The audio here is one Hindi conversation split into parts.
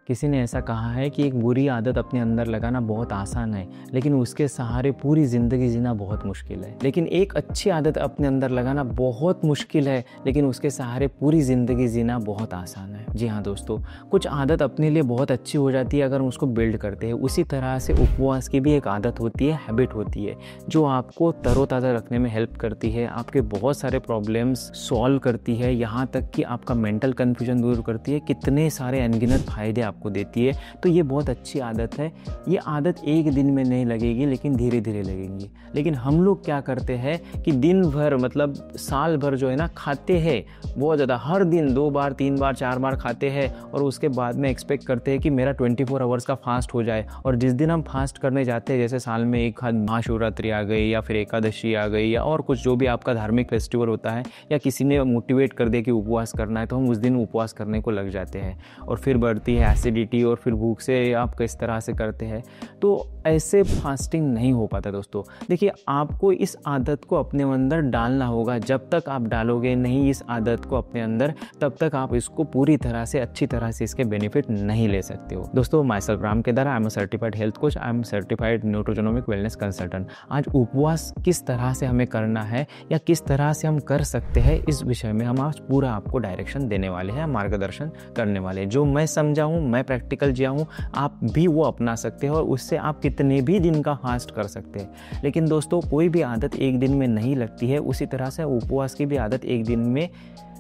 किसी ने ऐसा कहा है कि एक बुरी आदत अपने अंदर लगाना बहुत आसान है, लेकिन उसके सहारे पूरी ज़िंदगी जीना बहुत मुश्किल है। लेकिन एक अच्छी आदत अपने अंदर लगाना बहुत मुश्किल है, लेकिन उसके सहारे पूरी ज़िंदगी जीना बहुत आसान है। जी हाँ दोस्तों, कुछ आदत अपने लिए बहुत अच्छी हो जाती है अगर हम उसको बिल्ड करते हैं। उसी तरह से उपवास की भी एक आदत होती है, हैबिट होती है, जो आपको तरोताज़ा रखने में हेल्प करती है, आपके बहुत सारे प्रॉब्लम्स सॉल्व करती है, यहाँ तक कि आपका मेंटल कन्फ्यूजन दूर करती है, कितने सारे अनगिनत फ़ायदे आपको देती है। तो ये बहुत अच्छी आदत है। ये आदत एक दिन में नहीं लगेगी, लेकिन धीरे धीरे लगेगी। लेकिन हम लोग क्या करते हैं कि दिन भर मतलब साल भर जो है ना खाते हैं बहुत ज़्यादा, हर दिन 2 बार 3 बार 4 बार खाते हैं, और उसके बाद में एक्सपेक्ट करते हैं कि मेरा 24 आवर्स का फास्ट हो जाए। और जिस दिन हम फास्ट करने जाते हैं, जैसे साल में एक महाशिवरात्रि आ गई या फिर एकादशी आ गई या और कुछ जो भी आपका धार्मिक फेस्टिवल होता है, या किसी ने मोटिवेट कर दिया कि उपवास करना है, तो हम उस दिन उपवास करने को लग जाते हैं और फिर बढ़ती है एसिडिटी और फिर भूख से आप किस तरह से करते हैं। तो ऐसे फास्टिंग नहीं हो पाता दोस्तों। देखिए, आपको इस आदत को अपने अंदर डालना होगा। जब तक आप डालोगे नहीं इस आदत को अपने अंदर, तब तक आप इसको पूरी तरह से अच्छी तरह से इसके बेनिफिट नहीं ले सकते हो। दोस्तों, myself Ram Kedar, I am a certified health coach, I am certified nutrigenomic wellness consultant. आज उपवास किस तरह से हमें करना है या किस तरह से हम कर सकते हैं, इस विषय में हम आज पूरा आपको डायरेक्शन देने वाले हैं, मार्गदर्शन करने वाले हैं। जो मैं समझा हूँ, मैं प्रैक्टिकल जिया हूँ, आप भी वो अपना सकते हो और उससे आप कितने भी दिन का फास्ट कर सकते हैं। लेकिन दोस्तों, कोई भी आदत एक दिन में नहीं लगती है, उसी तरह से उपवास की भी आदत एक दिन में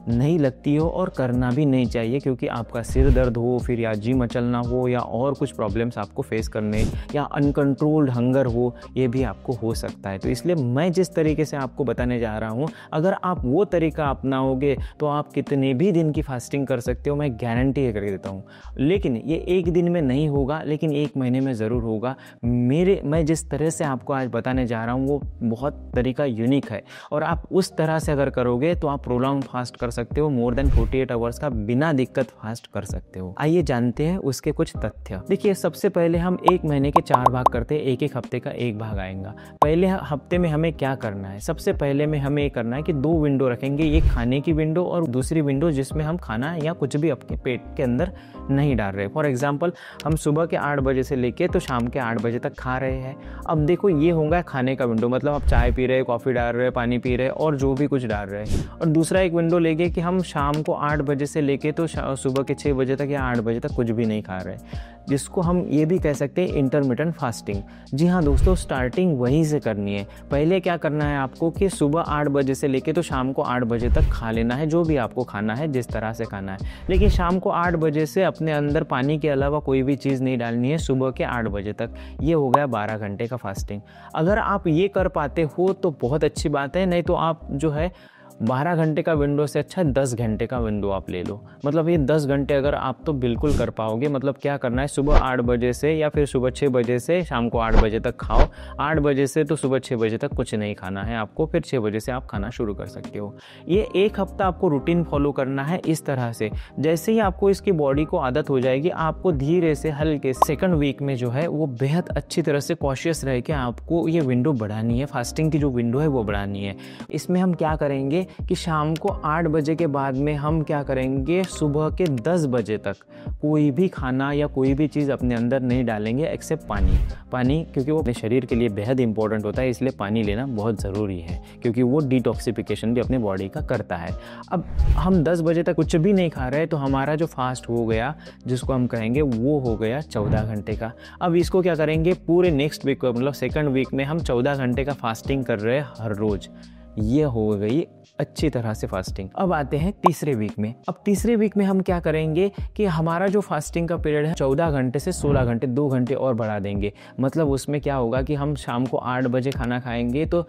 नहीं लगती हो और करना भी नहीं चाहिए, क्योंकि आपका सिर दर्द हो, फिर या जी मचलना हो, या और कुछ प्रॉब्लम्स आपको फेस करने, या अनकंट्रोल्ड हंगर हो, ये भी आपको हो सकता है। तो इसलिए मैं जिस तरीके से आपको बताने जा रहा हूँ, अगर आप वो तरीका अपनाओगे तो आप कितने भी दिन की फास्टिंग कर सकते हो, मैं गारंटी करके देता हूँ। लेकिन ये एक दिन में नहीं होगा, लेकिन 1 महीने में ज़रूर होगा। मैं जिस तरह से आपको आज बताने जा रहा हूँ वो बहुत तरीका यूनिक है, और आप उस तरह से अगर करोगे तो आप प्रोलॉन्ग फास्ट कर सकते हो, मोर देन 48 आवर्स का बिना दिक्कत फास्ट कर सकते हो। आइए जानते हैं उसके कुछ तथ्य। देखिए, सबसे पहले हम 1 महीने के 4 भाग करते हैं, एक हफ्ते का 1 भाग आएगा। पहले हफ्ते में हमें क्या करना है? सबसे पहले में हमें ये करना है कि 2 विंडो रखेंगे, एक खाने की विंडो और दूसरी विंडो जिसमें हम खाना या कुछ भी अपने पेट के अंदर नहीं डाल रहे। फॉर एग्जाम्पल, हम सुबह के 8 बजे से लेके तो शाम के 8 बजे तक खा रहे हैं। अब देखो, ये होगा खाने का विंडो, मतलब आप चाय पी रहे, कॉफ़ी डाल रहे, पानी पी रहे और जो भी कुछ डाल रहे हैं। और दूसरा एक विंडो लेके कि हम शाम को 8 बजे से लेके तो सुबह के 6 बजे तक या 8 बजे तक कुछ भी नहीं खा रहे, जिसको हम ये भी कह सकते हैं इंटरमिटेंट फास्टिंग। जी हाँ दोस्तों, स्टार्टिंग वहीं से करनी है। पहले क्या करना है आपको कि सुबह 8 बजे से लेके तो शाम को 8 बजे तक खा लेना है, जो भी आपको खाना है, जिस तरह से खाना है। लेकिन शाम को 8 बजे से अपने अंदर पानी के अलावा कोई भी चीज़ नहीं डालनी है सुबह के 8 बजे तक। ये हो गया 12 घंटे का फास्टिंग। अगर आप ये कर पाते हो तो बहुत अच्छी बात है, नहीं तो आप जो है 12 घंटे का विंडो से अच्छा 10 घंटे का विंडो आप ले लो। मतलब ये 10 घंटे अगर आप तो बिल्कुल कर पाओगे। मतलब क्या करना है, सुबह 8 बजे से या फिर सुबह 6 बजे से शाम को 8 बजे तक खाओ। 8 बजे से तो सुबह 6 बजे तक कुछ नहीं खाना है आपको, फिर 6 बजे से आप खाना शुरू कर सकते हो। ये 1 हफ्ता आपको रूटीन फॉलो करना है इस तरह से। जैसे ही आपको इसकी बॉडी को आदत हो जाएगी, आपको धीरे से हल्के सेकंड वीक में जो है वो बेहद अच्छी तरह से कॉशियस रह के आपको ये विंडो बढ़ानी है, फास्टिंग की जो विंडो है वो बढ़ानी है। इसमें हम क्या करेंगे कि शाम को 8 बजे के बाद में हम क्या करेंगे, सुबह के 10 बजे तक कोई भी खाना या कोई भी चीज़ अपने अंदर नहीं डालेंगे एक्सेप्ट पानी, क्योंकि वो अपने शरीर के लिए बेहद इंपॉर्टेंट होता है। इसलिए पानी लेना बहुत ज़रूरी है, क्योंकि वो डिटॉक्सिफिकेशन भी अपने बॉडी का करता है। अब हम 10 बजे तक कुछ भी नहीं खा रहे, तो हमारा जो फास्ट हो गया, जिसको हम कहेंगे, वो हो गया 14 घंटे का। अब इसको क्या करेंगे, पूरे नेक्स्ट वीक मतलब सेकंड वीक में हम 14 घंटे का फास्टिंग कर रहे हैं हर रोज़। ये हो गई अच्छी तरह से फास्टिंग। अब आते हैं तीसरे वीक में। अब तीसरे वीक में हम क्या करेंगे कि हमारा जो फास्टिंग का पीरियड है 14 घंटे से 16 घंटे, 2 घंटे और बढ़ा देंगे। मतलब उसमें क्या होगा कि हम शाम को 8 बजे खाना खाएंगे, तो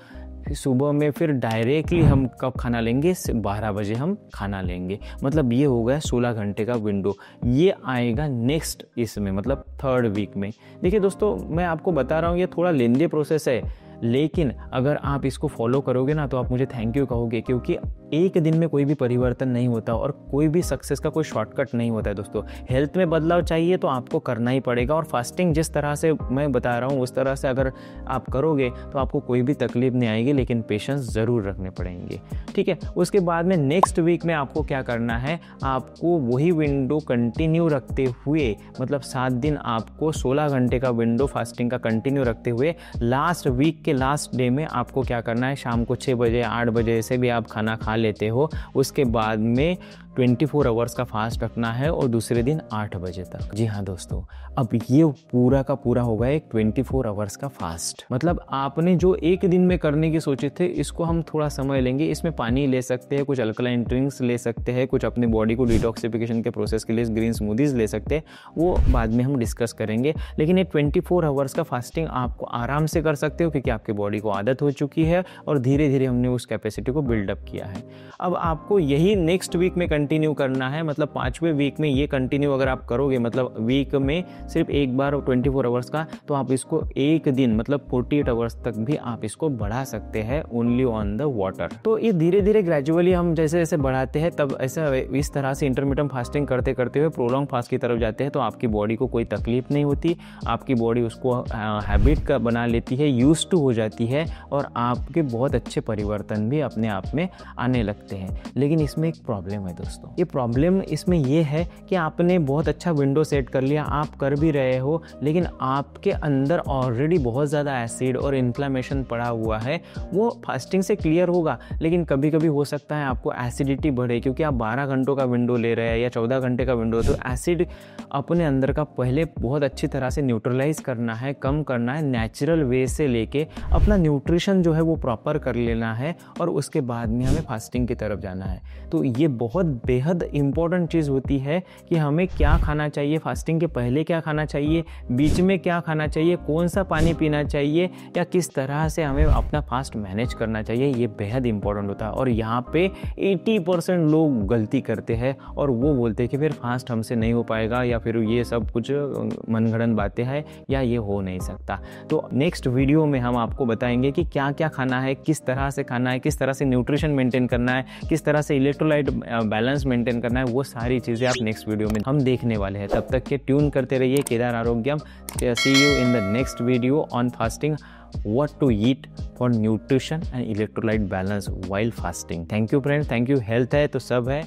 सुबह में फिर डायरेक्टली हम कब खाना लेंगे, 12 बजे हम खाना लेंगे। मतलब ये हो गया 16 घंटे का विंडो। ये आएगा नेक्स्ट इसमें, मतलब थर्ड वीक में। देखिए दोस्तों, मैं आपको बता रहा हूँ ये थोड़ा लेंदी प्रोसेस है, लेकिन अगर आप इसको फॉलो करोगे ना तो आप मुझे थैंक यू कहोगे, क्योंकि एक दिन में कोई भी परिवर्तन नहीं होता और कोई भी सक्सेस का कोई शॉर्टकट नहीं होता है दोस्तों। हेल्थ में बदलाव चाहिए तो आपको करना ही पड़ेगा, और फास्टिंग जिस तरह से मैं बता रहा हूँ उस तरह से अगर आप करोगे तो आपको कोई भी तकलीफ नहीं आएगी, लेकिन पेशेंस ज़रूर रखने पड़ेंगे, ठीक है। उसके बाद में नेक्स्ट वीक में आपको क्या करना है, आपको वही विंडो कंटिन्यू रखते हुए, मतलब 7 दिन आपको 16 घंटे का विंडो फास्टिंग का कंटिन्यू रखते हुए लास्ट वीक के लास्ट डे में आपको क्या करना है, शाम को 6 बजे 8 बजे से भी आप खाना खा लेते हो, उसके बाद में 24 आवर्स का फास्ट रखना है और दूसरे दिन 8 बजे तक। जी हाँ दोस्तों, अब ये पूरा का पूरा होगा एक 24 आवर्स का फास्ट। मतलब आपने जो एक दिन में करने की सोचे थे, इसको हम थोड़ा समय लेंगे। इसमें पानी ले सकते हैं, कुछ अल्कलाइन ड्रिंक्स ले सकते हैं, कुछ अपनी बॉडी को डिटॉक्सिफिकेशन के प्रोसेस के लिए ग्रीन स्मूदीज ले सकते हैं, वो बाद में हम डिस्कस करेंगे। लेकिन ये 24 आवर्स का फास्टिंग आपको आराम से कर सकते हो, क्योंकि आपकी बॉडी को आदत हो चुकी है और धीरे धीरे हमने उस कैपेसिटी को बिल्डअप किया है। अब आपको यही नेक्स्ट वीक में कंटिन्यू करना है, मतलब 5वें वीक में ये कंटिन्यू अगर आप करोगे, मतलब वीक में सिर्फ एक बार 24 आवर्स का, तो आप इसको एक दिन मतलब 48 आवर्स तक भी आप इसको बढ़ा सकते हैं ओनली ऑन द वाटर। तो ये धीरे धीरे ग्रेजुअली हम जैसे जैसे बढ़ाते हैं, तब ऐसा इस तरह से इंटरमिटेंट फास्टिंग करते करते हुए प्रोलॉन्ग फास्ट की तरफ जाते हैं, तो आपकी बॉडी को कोई तकलीफ नहीं होती, आपकी बॉडी उसको हैबिट का बना लेती है, यूज्ड टू हो जाती है, और आपके बहुत अच्छे परिवर्तन भी अपने आप में आने लगते हैं। लेकिन इसमें एक प्रॉब्लम है दोस्तों, ये प्रॉब्लम इसमें ये है कि आपने बहुत अच्छा विंडो सेट कर लिया, आप कर भी रहे हो, लेकिन आपके अंदर ऑलरेडी बहुत ज़्यादा एसिड और इन्फ्लेमेशन पड़ा हुआ है। वो फास्टिंग से क्लियर होगा, लेकिन कभी कभी हो सकता है आपको एसिडिटी बढ़े, क्योंकि आप 12 घंटों का विंडो ले रहे हैं या 14 घंटे का विंडो, तो एसिड अपने अंदर का पहले बहुत अच्छी तरह से न्यूट्रलाइज करना है, कम करना है, नेचुरल वे से लेके अपना न्यूट्रिशन जो है वो प्रॉपर कर लेना है, और उसके बाद में हमें फास्टिंग की तरफ जाना है। तो ये बहुत बेहद इंपॉर्टेंट चीज़ होती है कि हमें क्या खाना चाहिए, फास्टिंग के पहले क्या खाना चाहिए, बीच में क्या खाना चाहिए, कौन सा पानी पीना चाहिए, या किस तरह से हमें अपना फास्ट मैनेज करना चाहिए, ये बेहद इंपॉर्टेंट होता है। और यहाँ पे 80% लोग गलती करते हैं और वो बोलते हैं कि फिर फास्ट हमसे नहीं हो पाएगा, या फिर ये सब कुछ मनगढ़ंत बातें हैं, या ये हो नहीं सकता। तो नेक्स्ट वीडियो में हम आपको बताएंगे कि क्या क्या खाना है, किस तरह से खाना है, किस तरह से न्यूट्रिशन मेंटेन करना है, किस तरह से इलेक्ट्रोलाइट बैलेंस मेंटेन करना है, वो सारी चीज़ें आप नेक्स्ट वीडियो में हम देखने वाले हैं। तब तक के ट्यून करते रहिए Kedar Arogyam. See you in the next video on fasting, what to eat for nutrition and electrolyte balance while fasting. Thank you friends, thank you. Health है तो सब है।